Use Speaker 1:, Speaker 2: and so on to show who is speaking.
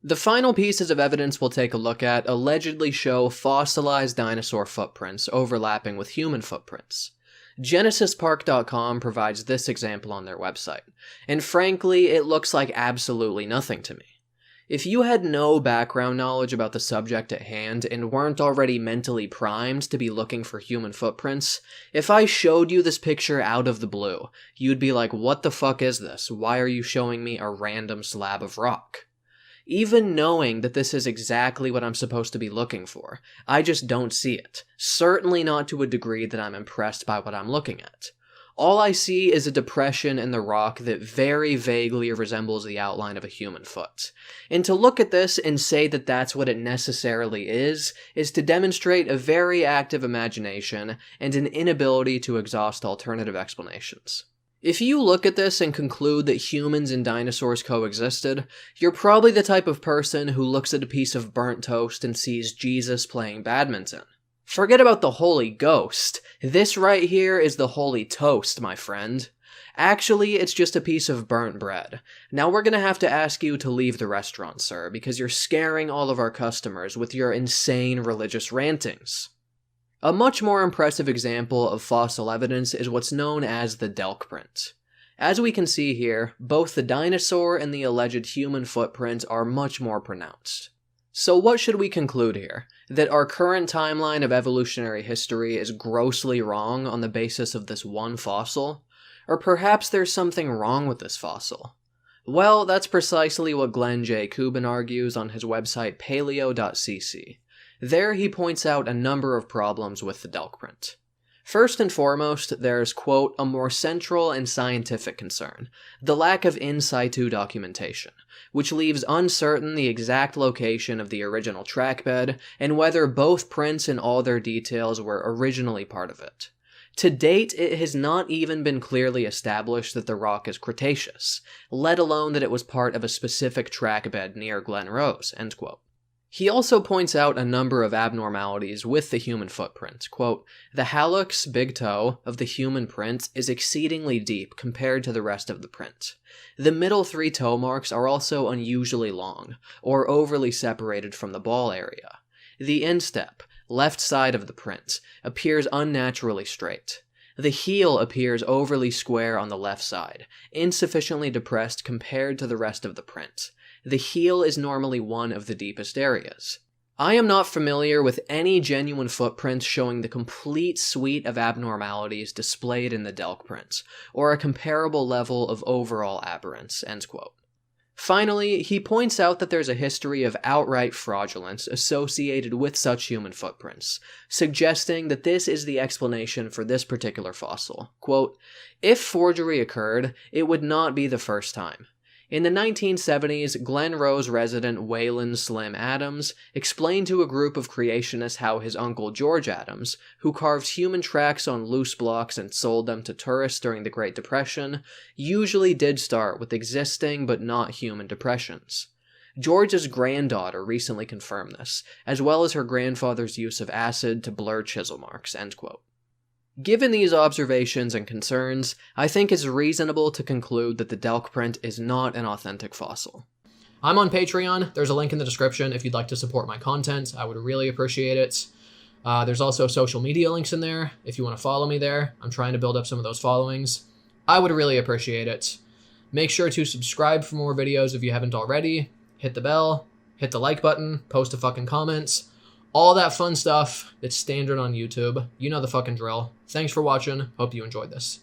Speaker 1: The final pieces of evidence we'll take a look at allegedly show fossilized dinosaur footprints overlapping with human footprints. GenesisPark.com provides this example on their website, and frankly, it looks like absolutely nothing to me. If you had no background knowledge about the subject at hand and weren't already mentally primed to be looking for human footprints, if I showed you this picture out of the blue, you'd be like, what the fuck is this? Why are you showing me a random slab of rock? Even knowing that this is exactly what I'm supposed to be looking for, I just don't see it. Certainly not to a degree that I'm impressed by what I'm looking at. All I see is a depression in the rock that very vaguely resembles the outline of a human foot. And to look at this and say that that's what it necessarily is to demonstrate a very active imagination and an inability to exhaust alternative explanations. If you look at this and conclude that humans and dinosaurs coexisted, you're probably the type of person who looks at a piece of burnt toast and sees Jesus playing badminton. Forget about the Holy Ghost. This right here is the Holy Toast, my friend. Actually, it's just a piece of burnt bread. Now we're gonna have to ask you to leave the restaurant, sir, because you're scaring all of our customers with your insane religious rantings. A much more impressive example of fossil evidence is what's known as the Delk print. As we can see here, both the dinosaur and the alleged human footprint are much more pronounced. So what should we conclude here? That our current timeline of evolutionary history is grossly wrong on the basis of this one fossil? Or perhaps there's something wrong with this fossil? Well, that's precisely what Glenn J. Kubin argues on his website paleo.cc. There he points out a number of problems with the Delk print. First and foremost, there's, quote, a more central and scientific concern, the lack of in situ documentation, which leaves uncertain the exact location of the original trackbed and whether both prints and all their details were originally part of it. To date, it has not even been clearly established that the rock is Cretaceous, let alone that it was part of a specific trackbed near Glen Rose, end quote. He also points out a number of abnormalities with the human footprint. Quote, the hallux, big toe, of the human print is exceedingly deep compared to the rest of the print. The middle 3 toe marks are also unusually long, or overly separated from the ball area. The instep, left side of the print, appears unnaturally straight. The heel appears overly square on the left side, insufficiently depressed compared to the rest of the print. The heel is normally one of the deepest areas. I am not familiar with any genuine footprints showing the complete suite of abnormalities displayed in the Delk print, or a comparable level of overall aberrance, end quote. Finally, he points out that there's a history of outright fraudulence associated with such human footprints, suggesting that this is the explanation for this particular fossil. Quote, if forgery occurred, it would not be the first time. In the 1970s, Glen Rose resident Waylon Slim Adams explained to a group of creationists how his uncle George Adams, who carved human tracks on loose blocks and sold them to tourists during the Great Depression, usually did start with existing but not human depressions. George's granddaughter recently confirmed this, as well as her grandfather's use of acid to blur chisel marks, end quote. Given these observations and concerns, I think it's reasonable to conclude that the Delk print is not an authentic fossil. I'm on Patreon. There's a link in the description if you'd like to support my content. I would really appreciate it. There's also social media links in there if you want to follow me there. I'm trying to build up some of those followings. I would really appreciate it. Make sure to subscribe for more videos if you haven't already. Hit the bell, hit the like button, post a fucking comment. All that fun stuff that's standard on YouTube. You know the fucking drill. Thanks for watching. Hope you enjoyed this.